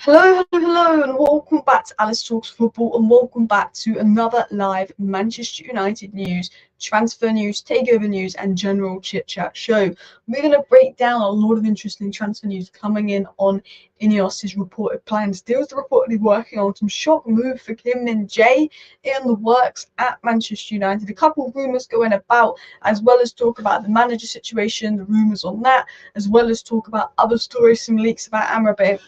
Hello, and welcome back to Alice Talks Football, and welcome back to another live Manchester United news, transfer news, takeover news, and general chit chat show. We're going to break down a lot of interesting transfer news coming in on INEOS's reported plans. Deals are reportedly working on some shock move for Min Jae in the works at Manchester United. A couple of rumours going about, as well as talk about the manager situation, the rumours on that, as well as talk about other stories, some leaks about Amrabat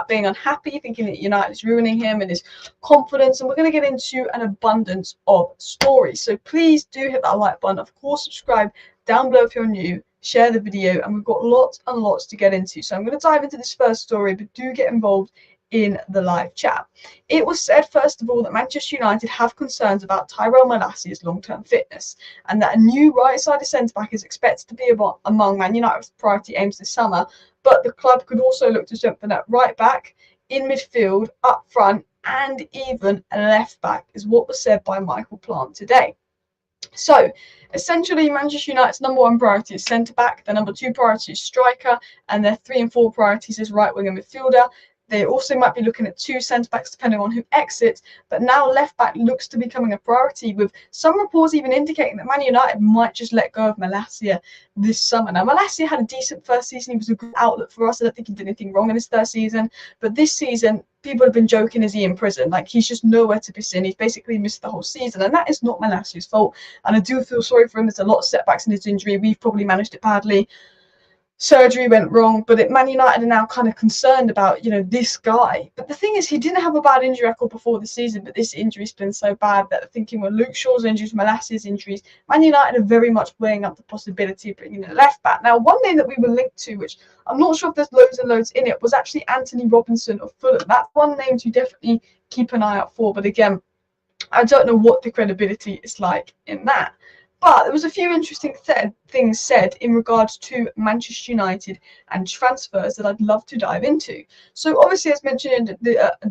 being unhappy, thinking that United is ruining him and his confidence, and we're going to get into an abundance of stories. So please do hit that like button. Of course, subscribe down below if you're new, share the video, and we've got lots and lots to get into. So I'm going to dive into this first story, but do get involved in the live chat. It was said, first of all, that Manchester United have concerns about Tyrell Malacia's long-term fitness, and that a new right-sided centre-back is expected to be among Man United's priority aims this summer. But the club could also look to strengthen at right back, in midfield, up front, and even a left back, is what was said by Michael Plant today. So, essentially, Manchester United's number one priority is centre back, their number two priority is striker, and their 3 and 4 priorities is right wing and midfielder. They also might be looking at 2 centre-backs depending on who exits, but now left-back looks to be becoming a priority, with some reports even indicating that Man United might just let go of Malacia this summer. Now, Malacia had a decent first season. He was a good outlet for us. I don't think he did anything wrong in his third season, but this season, people have been joking, is he in prison? Like, he's just nowhere to be seen. He's basically missed the whole season, and that is not Malacia's fault, and I do feel sorry for him. There's a lot of setbacks in his injury. We've probably managed it badly. Surgery went wrong, but Man United are now kind of concerned about, this guy. But the thing is, he didn't have a bad injury record before the season, but this injury's been so bad that thinking with Luke Shaw's injuries, Malacia's injuries, Man United are very much weighing up the possibility of bringing in a left back. Now, one name that we were linked to, which I'm not sure if there's loads and loads in it, was actually Anthony Robinson of Fulham. That's one name to definitely keep an eye out for. But again, I don't know what the credibility is like in that. But there was a few interesting things said in regards to Manchester United and transfers that I'd love to dive into. So obviously, as mentioned in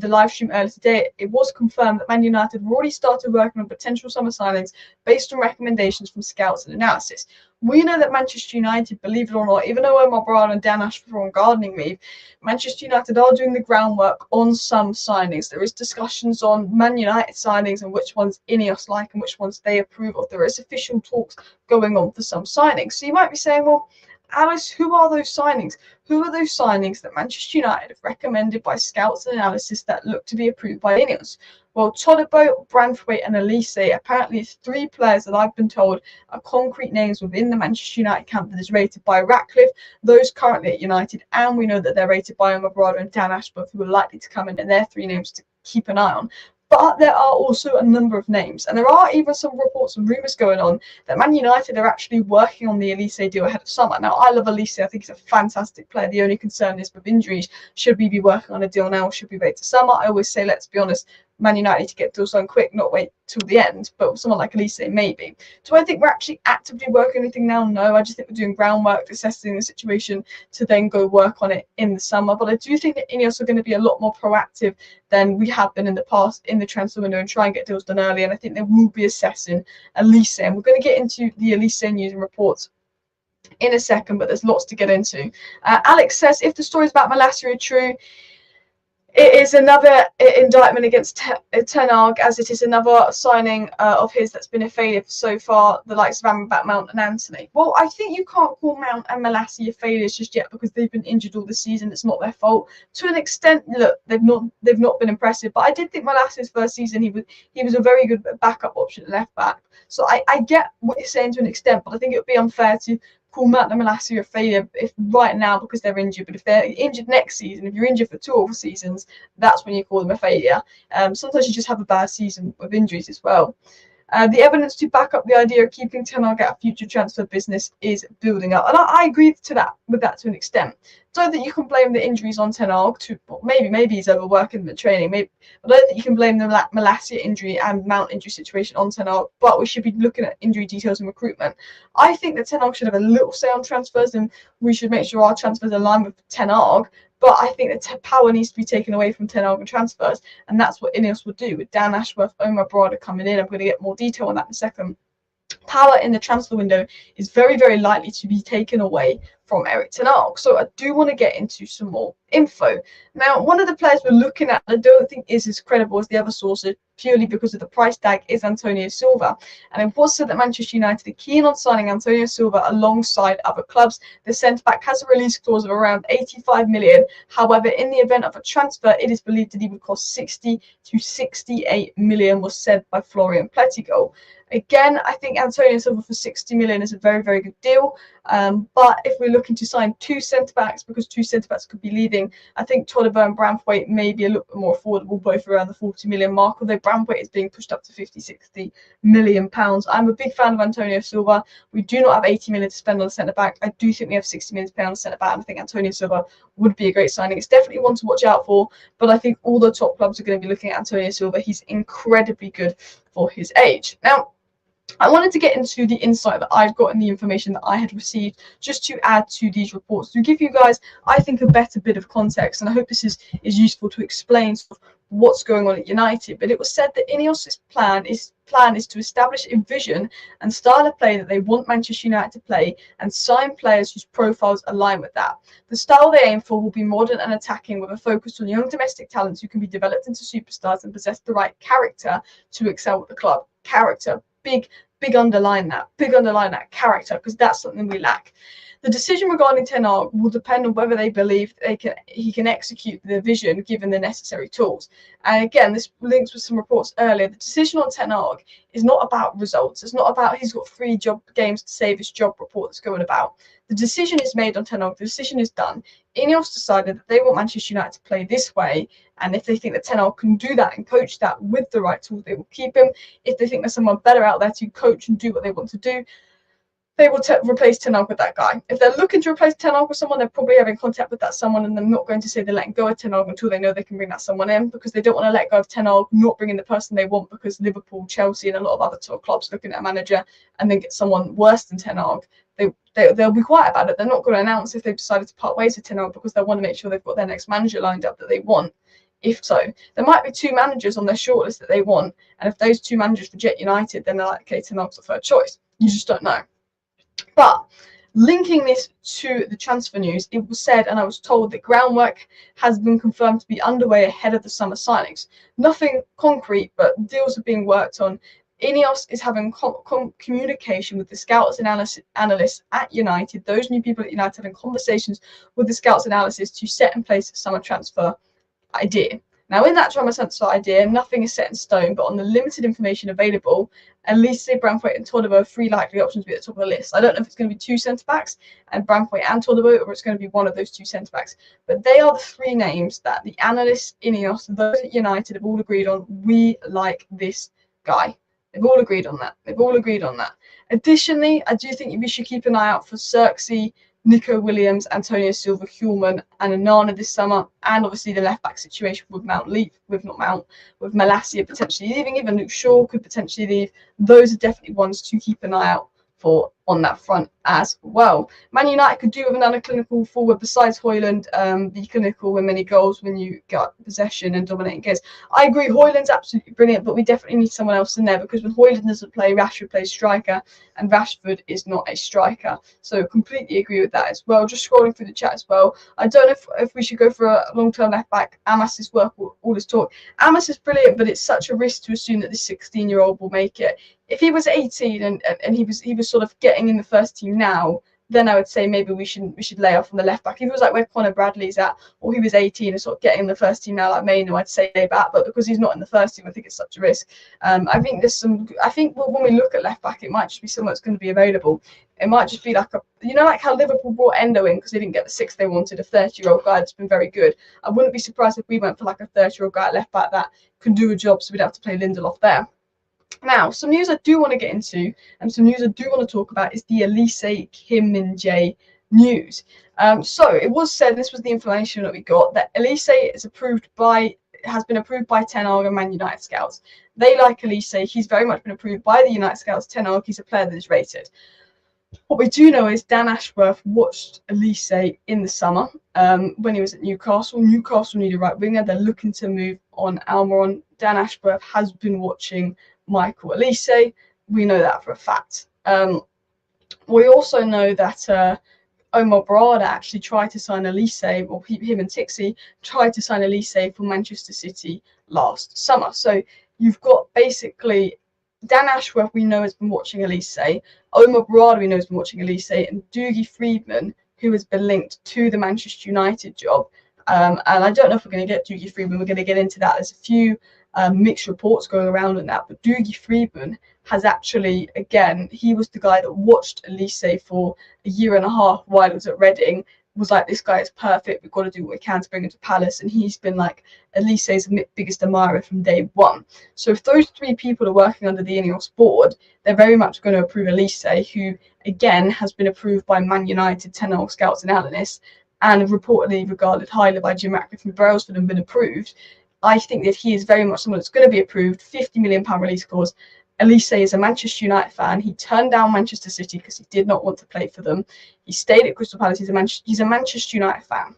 the live stream earlier today, it was confirmed that Man United have already started working on potential summer signings based on recommendations from scouts and analysis. We know that Manchester United, believe it or not, even though Amrabat and Dan Ashford are on gardening leave, Manchester United are doing the groundwork on some signings. There is discussions on Man United signings and which ones INEOS like and which ones they approve of. There is official talks going on for some signings. So you might be saying, well, Alice, who are those signings? Who are those signings that Manchester United have recommended by scouts and analysis that look to be approved by INEOS? Well, Todibo, Branthwaite, and Elise apparently is 3 players that I've been told are concrete names within the Manchester United camp that is rated by Ratcliffe, those currently at United, and we know that they're rated by Amrabat and Dan Ashworth, who are likely to come in, and they're 3 names to keep an eye on. But there are also a number of names, and there are even some reports and rumours going on that Man United are actually working on the Elise deal ahead of summer. Now, I love Elise. I think he's a fantastic player. The only concern is with injuries. Should we be working on a deal now, or should we wait to summer? I always say, let's be honest, Man United need to get deals done quick, not wait till the end. But with someone like Elise, maybe. Do I think we're actually actively working on anything now? No, I just think we're doing groundwork, assessing the situation to then go work on it in the summer. But I do think that INEOS are going to be a lot more proactive than we have been in the past in the transfer window and try and get deals done early. And I think they will be assessing Elise. And we're going to get into the Elise news and reports in a second, but there's lots to get into. Alex says, if the stories about Malacia are true, it is another indictment against Ten Hag, as it is another signing of his that's been a failure so far, the likes of Amrabat, Mount and Anthony. Well, I think you can't call Mount and Malacia failures just yet because they've been injured all the season. It's not their fault. To an extent, look, they've not been impressive. But I did think Malacia's first season, he was a very good backup option at left back. So I get what you're saying to an extent, but I think it would be unfair to call Mount and Malacia a failure if right now because they're injured. But if they're injured next season, if you're injured for 2 or 4 seasons, that's when you call them a failure. Sometimes you just have a bad season with injuries as well. The evidence to back up the idea of keeping Ten Hag out of future transfer business is building up, and I agree with that to an extent. Don't think you can blame the injuries on Ten Hag. Maybe he's overworking the training. But I don't think you can blame the Malacia injury and Mount injury situation on Ten Hag. But we should be looking at injury details and recruitment. I think that Ten Hag should have a little say on transfers, and we should make sure our transfers align with Ten Hag. But I think that power needs to be taken away from Ten Hag and transfers, and that's what INEOS would do with Dan Ashworth, Omar Brada coming in. I'm going to get more detail on that in a second. Power in the transfer window is very, very likely to be taken away from Erik ten Hag. So I do want to get into some more info. Now, one of the players we're looking at, I don't think is as credible as the other sources, purely because of the price tag, is Antonio Silva. And it was said that Manchester United are keen on signing Antonio Silva alongside other clubs. The centre-back has a release clause of around 85 million. However, in the event of a transfer, it is believed that he would cost 60 to 68 million, was said by Florian Plettigo. Again, I think Antonio Silva for 60 million is a very, very good deal. But if we're looking to sign two centre-backs, because two centre-backs could be leaving, I think Todibo and Branthwaite may be a little bit more affordable, both around the 40 million mark, although Branthwaite is being pushed up to 50, 60 million pounds. I'm a big fan of Antonio Silva. We do not have 80 million to spend on a centre-back. I do think we have 60 million to spend on a centre-back, and I think Antonio Silva would be a great signing. It's definitely one to watch out for, but I think all the top clubs are going to be looking at Antonio Silva. He's incredibly good for his age. Now, I wanted to get into the insight that I've got and the information that I had received, just to add to these reports, to give you guys, I think, a better bit of context. And I hope this is useful to explain sort of what's going on at United. But it was said that INEOS' plan is to establish a vision and style of play that they want Manchester United to play, and sign players whose profiles align with that. The style they aim for will be modern and attacking, with a focus on young domestic talents who can be developed into superstars and possess the right character to excel with the club. Character. Big underline that character, because that's something we lack. The decision regarding Ten Hag will depend on whether they believe he can execute the vision given the necessary tools. And again, this links with some reports earlier. The decision on Ten Hag is not about results. It's not about he's got 3 games to save his job report that's going about. The decision is made on Ten Hag. The decision is done. INEOS decided that they want Manchester United to play this way, and if they think that Ten Hag can do that and coach that with the right tools, they will keep him. If they think there's someone better out there to coach and do what they want to do, they will replace Ten Hag with that guy. If they're looking to replace Ten Hag with someone, they're probably having contact with that someone, and they're not going to say they're letting go of Ten Hag until they know they can bring that someone in, because they don't want to let go of Ten Hag, not bring in the person they want, because Liverpool, Chelsea, and a lot of other top clubs looking at a manager and then get someone worse than Ten Hag. They'll be quiet about it. They're not going to announce if they've decided to part ways with Ten Hag, because they want to make sure they've got their next manager lined up that they want. If so, there might be 2 managers on their shortlist that they want, and if those 2 managers reject United, then they're like, okay, Ten Hag's the third choice. You just don't know. But linking this to the transfer news, it was said, and I was told, that groundwork has been confirmed to be underway ahead of the summer signings. Nothing concrete, but deals are being worked on. INEOS is having communication with the scouts and analysts at United. Those new people at United having conversations with the scouts and analysts to set in place a summer transfer idea. Now, in that summer transfer idea, nothing is set in stone, but on the limited information available, at least Branthwaite and Todibo are 3 likely options to be at the top of the list. I don't know if it's going to be 2 centre-backs and Branthwaite and Todibo, or it's going to be one of those 2 centre-backs. But they are the 3 names that the analysts, INEOS, those at United have all agreed on. We like this guy. They've all agreed on that. Additionally, I do think we should keep an eye out for Xerxes, Nico Williams, Antonio Silva, Hulman, and Onana this summer, and obviously the left-back situation with with Malacia potentially leaving. Even Luke Shaw could potentially leave. Those are definitely ones to keep an eye out for on that front as well. Man United could do with another clinical forward besides Højlund, be clinical with many goals when you get possession and dominating games. I agree, Højlund's absolutely brilliant, but we definitely need someone else in there, because when Højlund doesn't play, Rashford plays striker, and Rashford is not a striker. So completely agree with that as well. Just scrolling through the chat as well. I don't know if we should go for a long-term left-back. Amas's work, all this talk. Amas is brilliant, but it's such a risk to assume that this 16-year-old will make it. If he was 18 and he was sort of getting in the first team now, then I would say maybe we should lay off on the left back. If it was like where Connor Bradley's at, or he was 18 and sort of getting in the first team now, like Maino, I'd say lay back. But because he's not in the first team, I think it's such a risk. I think when we look at left back, it might just be someone that's going to be available. It might just be like like how Liverpool brought Endo in because they didn't get the 6 they wanted, a 30-year-old guy that's been very good. I wouldn't be surprised if we went for like a 30-year-old guy at left back that can do a job, so we'd have to play Lindelof there. Now, some news I do want to get into, and some news I do want to talk about, is the Elise Kim Min Jae news. So it was said, this was the information that we got, that Elise has been approved by Ten Hag and Man United scouts. They like Elise. He's very much been approved by the United scouts. Ten Hag, he's a player that is rated. What we do know is Dan Ashworth watched Elise in the summer when he was at Newcastle. Newcastle need a right winger. They're looking to move on Almiron. Dan Ashworth has been watching Michael Elise. We know that for a fact. We also know that Omar Barada actually tried to sign Elise, or him and Tixi tried to sign Elise for Manchester City last summer. So you've got basically Dan Ashworth, we know, has been watching Elise, Omar Barada, we know, has been watching Elise, and Dougie Freedman, who has been linked to the Manchester United job. And I don't know if we're going to get Dougie Freedman. We're going to get into that. There's a few mixed reports going around on that, but Dougie Freedman has actually, again, he was the guy that watched Elise for a year and a half while he was at Reading, was like, this guy is perfect, we've got to do what we can to bring him to Palace, and he's been like Elise's biggest admirer from day one. So if those three people are working under the INEOS board, they're very much going to approve Elise, who again has been approved by Man United, 10 scouts and analysts, and reportedly regarded highly by Jim Ratcliffe from Brailsford and been approved. I think that he is very much someone that's going to be approved. £50 million release clause. Elise is a Manchester United fan. He turned down Manchester City because he did not want to play for them. He stayed at Crystal Palace. He's a Manchester United fan.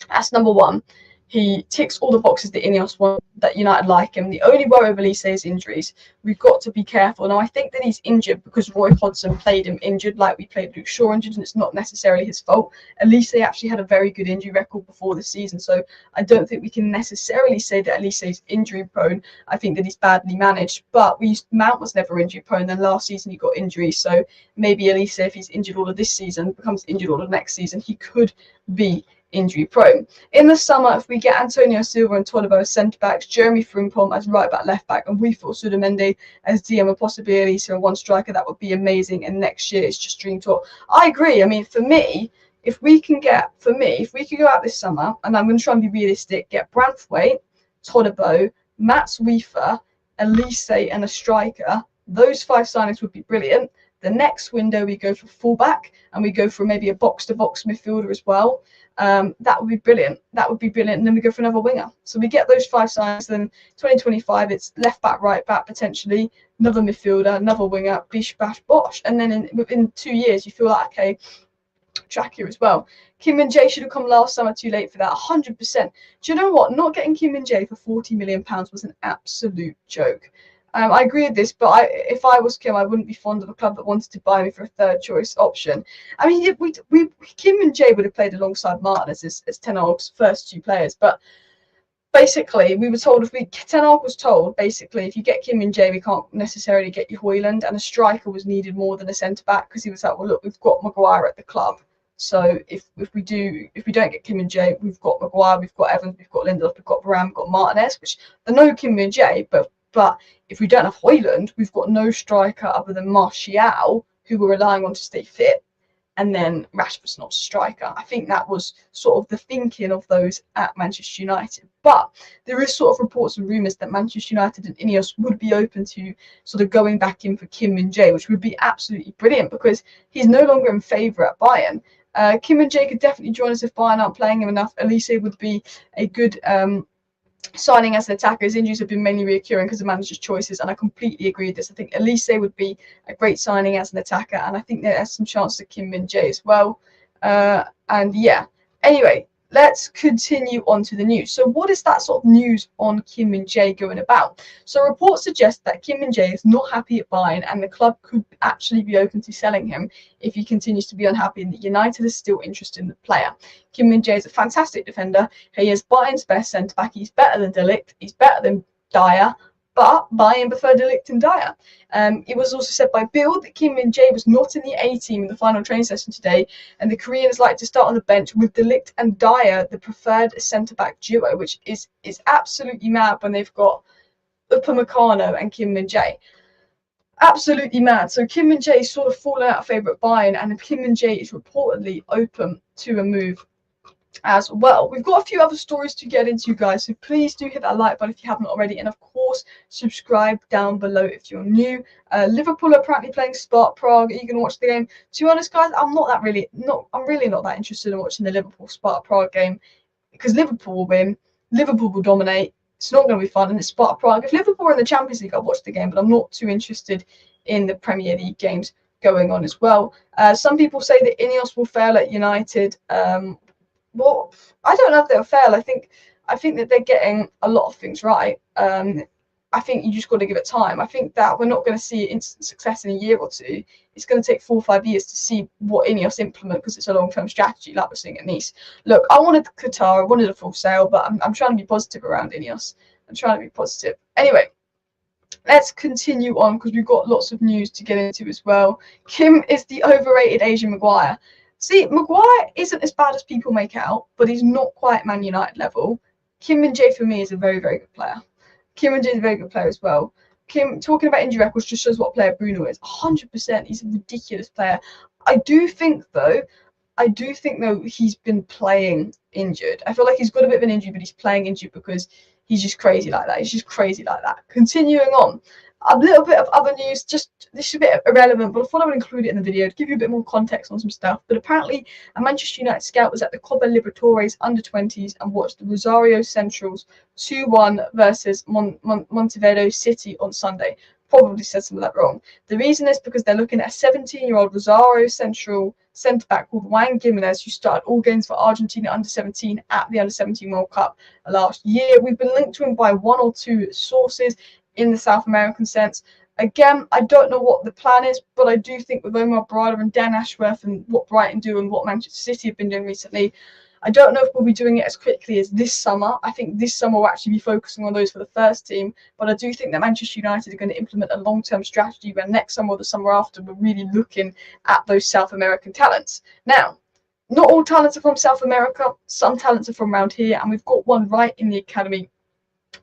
That's number one. He ticks all the boxes that INEOS want, that United like him. The only worry of Elise is injuries. We've got to be careful. Now, I think that he's injured because Roy Hodgson played him injured, like we played Luke Shaw injured, and it's not necessarily his fault. Elise actually had a very good injury record before the season, so I don't think we can necessarily say that Elise is injury prone. I think that he's badly managed, but Mount was never injury prone. Then last season he got injuries, so maybe Elise, if he's injured all of this season, becomes injured all of next season, he could be injury prone. In the summer, if we get Antonio Silva and Todibo as centre backs, Jeremy Frimpong as right back, left back, and we thought Sudamende as DM, and possibly Elise and one striker, that would be amazing. And next year it's just dream talk. I agree. I mean, for me, if we can go out this summer, and I'm going to try and be realistic, get Branthwaite, Todibo, Mats Weaver, Elise, and a striker, those 5 signings would be brilliant. The next window we go for fullback, and we go for maybe a box-to-box midfielder as well. That would be brilliant. And then we go for another winger. So we get those 5 signings. Then 2025, it's left back, right back, potentially another midfielder, another winger, bish bash bosh. And then within 2 years, you feel like, okay, track here as well. Kim Min Jae should have come last summer, too late for that, 100%. Do you know what? Not getting Kim Min Jae for £40 million was an absolute joke. I agree with this, but if I was Kim, I wouldn't be fond of a club that wanted to buy me for a third choice option. I mean, Kim and Jae would have played alongside Martin as Ten Hag's first 2 players, but basically we were told, Ten Hag was told, basically, if you get Kim and Jae, we can't necessarily get you Højlund, and a striker was needed more than a centre back, because he was like, well, look, we've got Maguire at the club. So if we don't get Kim and Jae, we've got Maguire, we've got Evans, we've got Lindelof, we've got Varane, we've got Martinez, which they're no Kim and Jae, but if we don't have Højlund, we've got no striker other than Martial, who we're relying on to stay fit, and then Rashford's not a striker. I think that was sort of the thinking of those at Manchester United. But there is sort of reports and rumours that Manchester United and INEOS would be open to sort of going back in for Kim Min Jae, which would be absolutely brilliant because he's no longer in favour at Bayern. Kim Min Jae could definitely join us if Bayern aren't playing him enough. Elise would be a good signing as an attacker. His injuries have been mainly reoccurring because of manager's choices, and I completely agree with this. I think Elise would be a great signing as an attacker, and I think there's some chance to Kim Min Jae as well. And yeah, anyway, let's continue on to the news. So what is that sort of news on Kim Min Jae going about? So reports suggest that Kim Min Jae is not happy at Bayern, and the club could actually be open to selling him if he continues to be unhappy, and that United is still interested in the player. Kim Min Jae is a fantastic defender. He is Bayern's best centre-back. He's better than De Ligt. He's better than Dyer. But Bayern preferred De Ligt and Dyer. It was also said by Bill that Kim Min Jae was not in the A team in the final training session today, and the Korean is like to start on the bench with De Ligt and Dyer, the preferred centre-back duo, which is absolutely mad when they've got Upamecano and Kim Min Jae. Absolutely mad. So Kim Min Jae is sort of fallen out of favour at Bayern, and Kim Min Jae is reportedly open to a move as well. We've got a few other stories to get into, guys, so please do hit that like button if you haven't already, and of course subscribe down below if you're new. Liverpool are apparently playing Sparta Prague. Are you going to watch the game? To be honest, guys, I'm really not that interested in watching the Liverpool Sparta Prague game, because Liverpool will win, Liverpool will dominate. It's not going to be fun, and it's Sparta Prague. If Liverpool are in the Champions League, I'll watch the game, but I'm not too interested in the Premier League games going on as well. Some people say that INEOS will fail at United. Well, I don't know if they'll fail. I think that they're getting a lot of things right. I think you just got to give it time. I think that we're not going to see instant success in a year or two. It's going to take 4 or 5 years to see what INEOS implement, because it's a long-term strategy, like we're seeing at Nice. Look, I wanted Qatar, I wanted a full sale, but I'm trying to be positive around INEOS. I'm trying to be positive. Anyway, let's continue on, because we've got lots of news to get into as well. Kim is the overrated Asian Maguire. See, Maguire isn't as bad as people make out, but he's not quite Man United level. Min Jae for me is a very, very good player. Min Jae is a very good player as well. Kim, talking about injury records, just shows what player Bruno is. 100%, he's a ridiculous player. I do think though he's been playing injured. I feel like he's got a bit of an injury, but he's playing injured because he's just crazy like that. He's just crazy like that. Continuing on, a little bit of other news. Just this is a bit irrelevant, but I thought I would include it in the video to give you a bit more context on some stuff. But apparently, a Manchester United scout was at the Copa Libertadores under-20s and watched the Rosario Central's 2-1 versus Montevideo City on Sunday. Probably said some of that wrong. The reason is because they're looking at a 17-year-old Rosario Central centre-back called Juan Gimenez, who started all games for Argentina under-17 at the under-17 World Cup last year. We've been linked to him by 1 or 2 sources in the South American sense. Again, I don't know what the plan is, but I do think with Omar Barada and Dan Ashworth and what Brighton do and what Manchester City have been doing recently, I don't know if we'll be doing it as quickly as this summer. I think this summer we'll actually be focusing on those for the first team, but I do think that Manchester United are going to implement a long-term strategy where next summer or the summer after we're really looking at those South American talents. Now, not all talents are from South America. Some talents are from around here, and we've got one right in the academy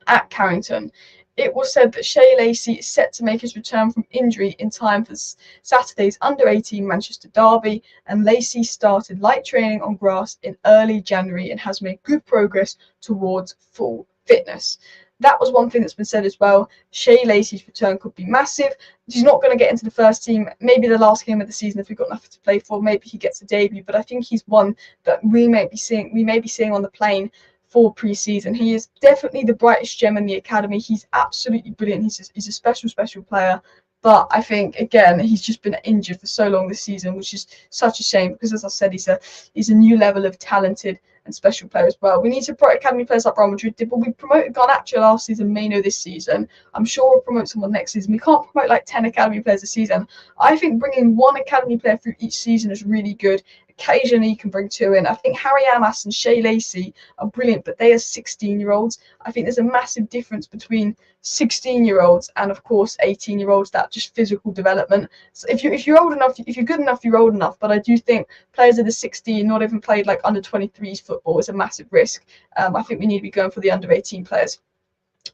at Carrington. It was said that Shea Lacey is set to make his return from injury in time for Saturday's under-18 Manchester derby, and Lacey started light training on grass in early January and has made good progress towards full fitness. That was one thing that's been said as well. Shea Lacey's return could be massive. He's not going to get into the first team. Maybe the last game of the season if we've got nothing to play for. Maybe he gets a debut, but I think he's one that we may be seeing on the plane for pre-season. He is definitely the brightest gem in the academy. He's absolutely brilliant. He's a special player. But I think, again, he's just been injured for so long this season, which is such a shame because, as I said, he's a new level of talented and special player as well. We need to promote academy players like Real Madrid did, but we promoted Garnacho last season, Meno this season. I'm sure we'll promote someone next season. We can't promote like 10 academy players a season. I think bringing 1 academy player through each season is really good. Occasionally you can bring 2 in. I think Harry Amas and Shea Lacey are brilliant, but they are 16-year-olds. I think there's a massive difference between 16-year-olds and, of course, 18-year-olds. That just physical development. So if you're old enough, if you're good enough, you're old enough. But I do think players that are 16, not even played like under 23s football, is a massive risk. I think we need to be going for the under 18 players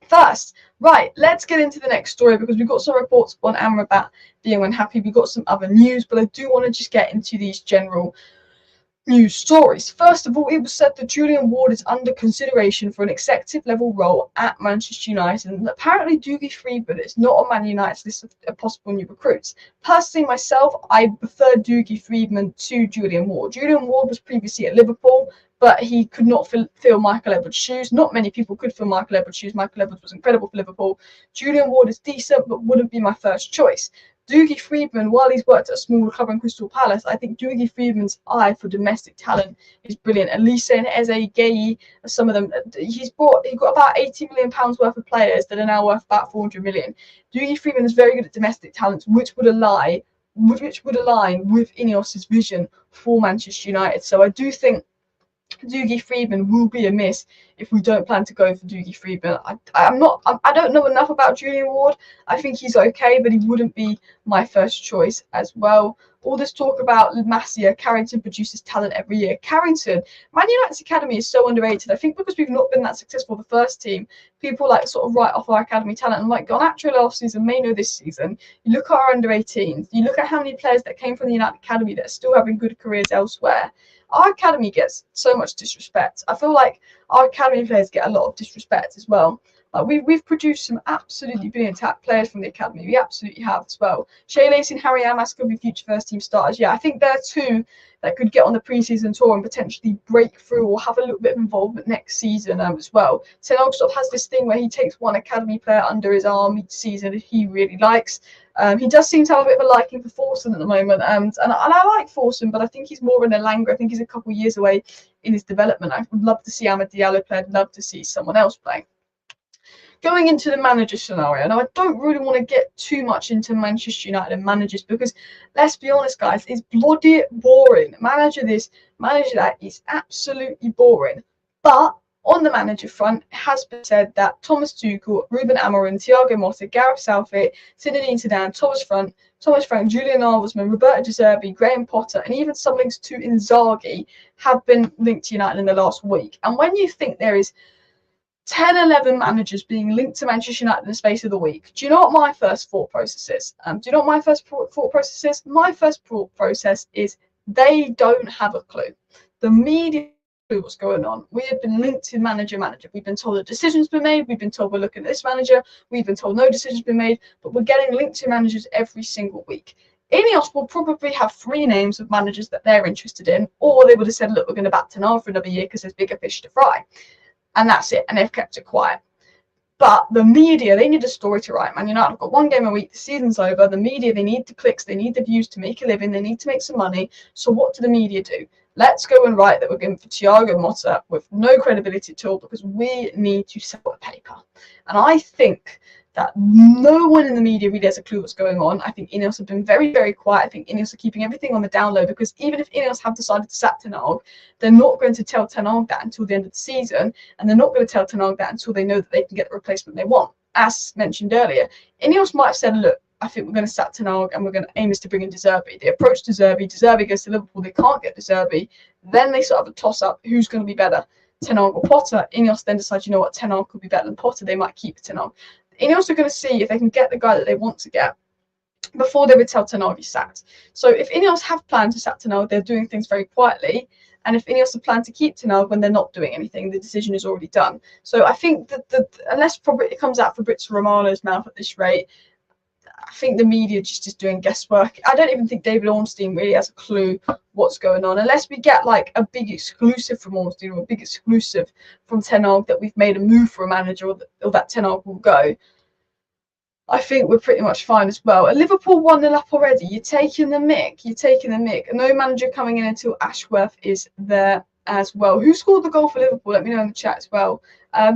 first. Right, let's get into the next story because we've got some reports on Amrabat being unhappy. We've got some other news, but I do want to just get into these general news stories. First of all, it was said that Julian Ward is under consideration for an executive level role at Manchester United, and apparently Dougie Freedman is not on Man United's list of possible new recruits. Personally, myself, I prefer Dougie Freedman to Julian Ward. Julian Ward was previously at Liverpool, but he could not fill Michael Edwards' shoes. Not many people could fill Michael Edwards' shoes. Michael Edwards was incredible for Liverpool. Julian Ward is decent, but wouldn't be my first choice. Dougie Freedman, while he's worked at a small club in Crystal Palace, I think Dougie Freedman's eye for domestic talent is brilliant. Elise and Eze, Gay, some of them. He got about £80 million worth of players that are now worth about 400 million. Dougie Freedman is very good at domestic talents, which would align with INEOS's vision for Manchester United. So I do think Dougie Freedman will be a miss if we don't plan to go for Dougie Freedman. I don't know enough about Julian Ward. I think he's okay, but he wouldn't be my first choice as well. All this talk about Masia, Carrington produces talent every year. Carrington, Man United's academy is so underrated. I think because we've not been that successful the first team, people like sort of write off our academy talent. And like Garnacho last season, Meno this season, you look at our under 18s, you look at how many players that came from the United academy that are still having good careers elsewhere. Our academy gets so much disrespect. I feel like our academy players get a lot of disrespect as well. We've produced some absolutely brilliant players from the academy. We absolutely have as well. Shea Lacey and Harry Amas could be future first team starters. Yeah, I think they're 2 that could get on the pre-season tour and potentially break through or have a little bit of involvement next season as well. Ten Hag sort of has this thing where he takes 1 academy player under his arm each season that he really likes. He does seem to have a bit of a liking for Forson at the moment, and I like Forson, but I think he's more in a Langer. I think he's a couple of years away in his development. I would love to see Amad Diallo play. I'd love to see someone else play. Going into the manager scenario, now I don't really want to get too much into Manchester United and managers because, let's be honest, guys, it's bloody boring. Manager this, manager that is absolutely boring. But on the manager front, it has been said that Thomas Tuchel, Ruben Amorim, Thiago Motta, Gareth Southgate, Zinedine Zidane, Thomas Frank, Julian Nagelsmann, Roberto De Zerbi, Graham Potter, and even some links to Inzaghi have been linked to United in the last week. And when you think there is 10, 11 managers being linked to Manchester United in the space of the week, do you know what my first thought process is? Do you know what my first thought process is? My first thought process is they don't have a clue. The media clue what's going on. We have been linked to manager. We've been told a decision's been made. We've been told we're looking at this manager. We've been told no decision's been made. But we're getting linked to managers every single week. INEOS will probably have 3 names of managers that they're interested in, or they would have said, look, we're going to back Ten Hag for another year because there's bigger fish to fry. And that's it. And they've kept it quiet. But the media, they need a story to write. Man United have got 1 game a week. The season's over. The media, they need the clicks. They need the views to make a living. They need to make some money. So what do the media do? Let's go and write that we're going for Thiago Motta with no credibility at all because we need to sell a paper. And I think that no one in the media really has a clue what's going on. I think INEOS have been very, very quiet. I think INEOS are keeping everything on the down low because even if INEOS have decided to sack Ten Hag, they're not going to tell Ten Hag that until the end of the season, and they're not going to tell Ten Hag that until they know that they can get the replacement they want. As mentioned earlier, INEOS might have said, look, I think we're going to sack Ten Hag and we're going to aim is to bring in De Zerbi. They approach De Zerbi. De Zerbi goes to Liverpool. They can't get De Zerbi. Then they sort of a toss-up. Who's going to be better, Ten Hag or Potter? INEOS then decide, you know what, Ten Hag could be better than Potter. They might keep Ten Hag. INEOS are going to see if they can get the guy that they want to get before they would tell Ten Hag he's sacked. So if INEOS have planned to sack Ten Hag, they're doing things very quietly. And if INEOS have planned to keep Ten Hag when they're not doing anything, the decision is already done. So I think that unless probably it comes out Fabrizio Romano's mouth at this rate, I think the media just is doing guesswork. I don't even think David Ornstein really has a clue what's going on. Unless we get like a big exclusive from Ornstein or a big exclusive from Ten Hag that we've made a move for a manager or that Ten Hag will go, I think we're pretty much fine as well. Liverpool 1-0 up already. You're taking the mick. No manager coming in until Ashworth is there as well. Who scored the goal for Liverpool? Let me know in the chat as well.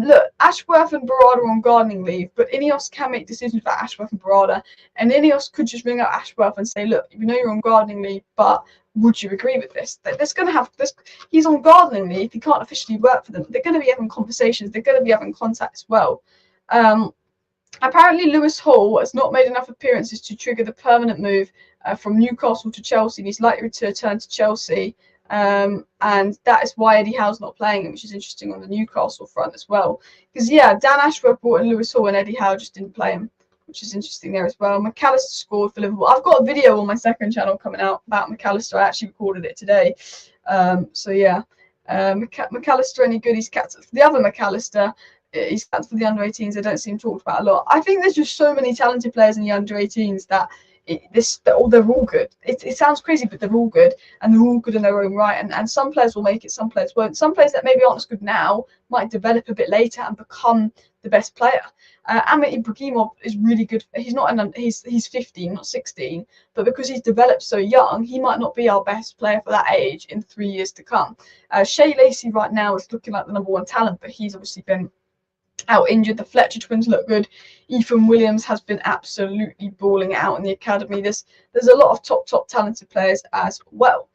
Look, Ashworth and Barada are on gardening leave, but INEOS can make decisions about Ashworth and Barada. And INEOS could just ring up Ashworth and say, look, you know you're on gardening leave, but would you agree with this? There's going to have this. He's on gardening leave. He can't officially work for them. They're going to be having conversations. They're going to be having contact as well. Apparently, Lewis Hall has not made enough appearances to trigger the permanent move from Newcastle to Chelsea. And he's likely to return to Chelsea. And that is why Eddie Howe's not playing him, which is interesting on the Newcastle front as well. Because, yeah, Dan Ashworth brought in Lewis Hall and Eddie Howe just didn't play him, which is interesting there as well. McAllister scored for Liverpool. I've got a video on my second channel coming out about McAllister. I actually recorded it today. So, yeah, McAllister, any good? He's captain. The other McAllister, he's captain for the under-18s. They don't seem talked about a lot. I think there's just so many talented players in the under-18s that they're all good. It sounds crazy, but they're all good, and they're all good in their own right. And some players will make it, some players won't. Some players that maybe aren't as good now might develop a bit later and become the best player. Amit Ibrahimov is really good. He's 15, not 16, but because he's developed so young, he might not be our best player for that age in 3 years to come. Shea Lacey right now is looking like the #1 talent, but he's obviously been out injured. The Fletcher twins look good. Ethan Williams has been absolutely balling out in the academy. There's a lot of top talented players as well.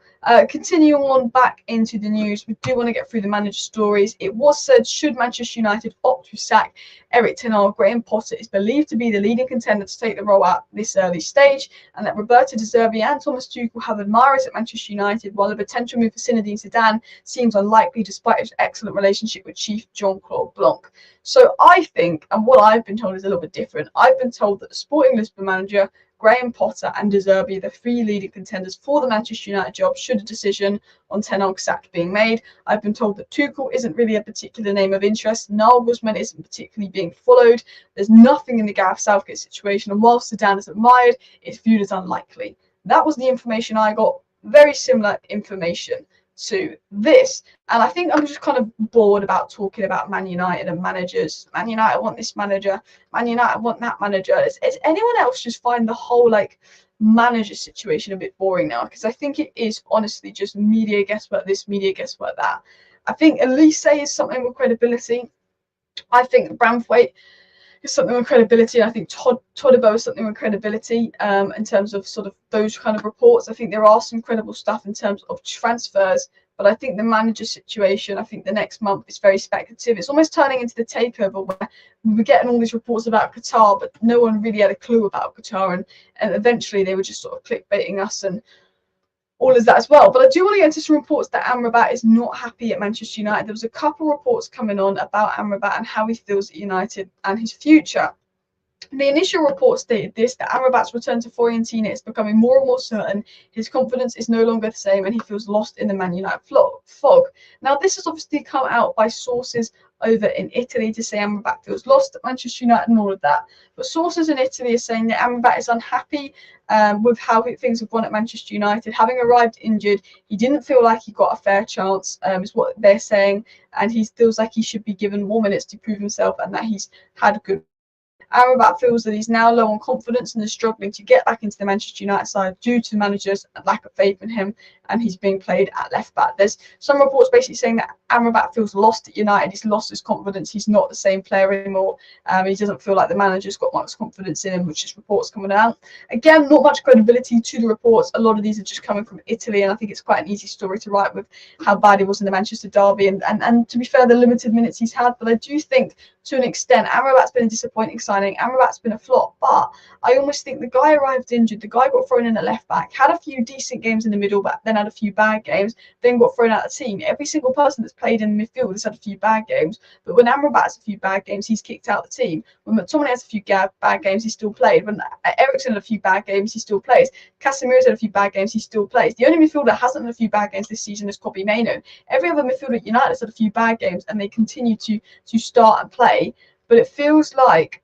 Continuing on back into the news, we do want to get through the manager stories. It was said, should Manchester United opt to sack Erik Ten Hag, Graham Potter is believed to be the leading contender to take the role at this early stage, and that Roberto De Zerbi and Thomas Tuchel have admirers at Manchester United, while a potential move for Zinedine Zidane seems unlikely despite his excellent relationship with Chief Jean-Claude Blanc. So I think, and what I've been told is a little bit different, I've been told that the Sporting Lisbon manager, Graham Potter and De Zerbi, the 3 leading contenders for the Manchester United job should a decision on Ten Hag's sack being made. I've been told that Tuchel isn't really a particular name of interest. Nagelsmann isn't particularly being followed. There's nothing in the Gareth Southgate situation, and whilst Zidane is admired, it's viewed as unlikely. That was the information I got. Very similar information to this, and I think I'm just kind of bored about talking about Man United and managers. Man United want this manager, Man United want that manager. Is anyone else just find the whole like manager situation a bit boring now? Because I think it is honestly just media guesswork this, media guesswork that. I think Elise is something with credibility. I think Braithwaite is something on credibility. I think Todibo is something on credibility in terms of sort of those kind of reports. I think there are some credible stuff in terms of transfers, but I think the manager situation, I think the next month is very speculative. It's almost turning into the takeover where we were getting all these reports about Qatar, but no one really had a clue about Qatar, and eventually they were just sort of clickbaiting us and all of that as well. But I do want to get into some reports that Amrabat is not happy at Manchester United. There was a couple of reports coming on about Amrabat and how he feels at United and his future. The initial report stated this, that Amrabat's return to Fiorentina is becoming more and more certain, his confidence is no longer the same, and he feels lost in the Man United fog. Now, this has obviously come out by sources over in Italy to say Amrabat feels lost at Manchester United and all of that. But sources in Italy are saying that Amrabat is unhappy with how things have gone at Manchester United. Having arrived injured, he didn't feel like he got a fair chance, is what they're saying, and he feels like he should be given more minutes to prove himself and that he's had good. Amrabat feels that he's now low on confidence and is struggling to get back into the Manchester United side due to the manager's lack of faith in him, and he's being played at left back. There's some reports basically saying that Amrabat feels lost at United. He's lost his confidence. He's not the same player anymore. He doesn't feel like the manager's got much confidence in him, which is reports coming out. Again, not much credibility to the reports. A lot of these are just coming from Italy, and I think it's quite an easy story to write with how bad he was in the Manchester derby, and to be fair, the limited minutes he's had. But I do think, to an extent, Amrabat's been a disappointing signing. Amrabat's been a flop, but I almost think the guy arrived injured. The guy got thrown in at left back, had a few decent games in the middle, but then had a few bad games, then got thrown out of the team. Every single person that's played in the midfield has had a few bad games, but when Amrabat has a few bad games, he's kicked out the team. When McTominay has a few bad games, he still played. When Eriksen had a few bad games, he still plays. Casemiro's had a few bad games, he still plays. The only midfielder that hasn't had a few bad games this season is Kobbie Mainoo. Every other midfielder at United has had a few bad games, and they continue to start and play. But it feels like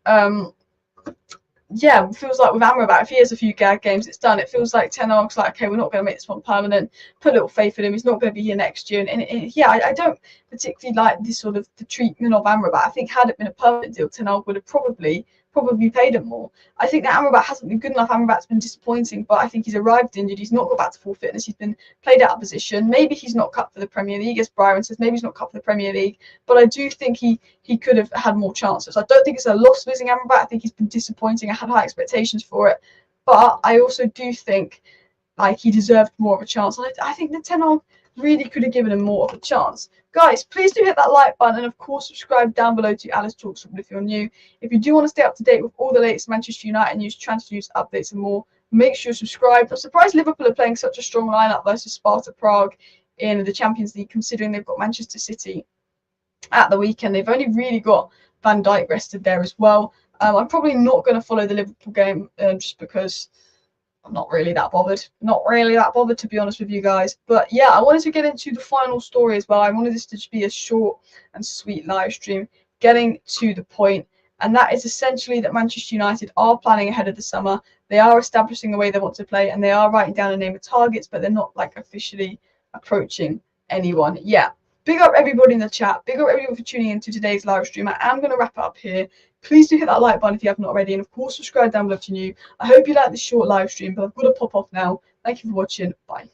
it feels like with Amrabat, if he has a few gag games, it's done. It feels like Ten Hag's like, okay, we're not going to make this one permanent. Put a little faith in him. He's not going to be here next year. I don't particularly like this sort of the treatment of Amrabat. I think had it been a permanent deal, Ten Hag would have probably paid him more. I think that Amrabat hasn't been good enough. Amrabat's been disappointing, but I think he's arrived injured. He's not got back to full fitness. He's been played out of position. Maybe he's not cut for the Premier League, as Byron says. Maybe he's not cut for the Premier League, but I do think he could have had more chances. I don't think it's a loss losing Amrabat. I think he's been disappointing. I had high expectations for it, but I also do think like he deserved more of a chance. And I think that Ten Hag really could have given him more of a chance. Guys, please do hit that like button, and of course subscribe down below to Alice Talks if you're new. If you do want to stay up to date with all the latest Manchester United news, transfer news, updates and more, make sure you subscribe. I'm surprised Liverpool are playing such a strong lineup versus Sparta Prague in the Champions League, considering they've got Manchester City at the weekend. They've only really got Van Dijk rested there as well. I'm probably not going to follow the Liverpool game just because I'm not really that bothered. Not really that bothered, to be honest with you guys. But yeah, I wanted to get into the final story as well. I wanted this to just be a short and sweet live stream, getting to the point. And that is essentially that Manchester United are planning ahead of the summer. They are establishing the way they want to play, and they are writing down a name of targets, but they're not like officially approaching anyone yet. Big up everybody in the chat. Big up everyone for tuning into today's live stream. I am going to wrap it up here. Please do hit that like button if you haven't already. And of course, subscribe down below if you're new. I hope you like this short live stream, but I've got to pop off now. Thank you for watching. Bye.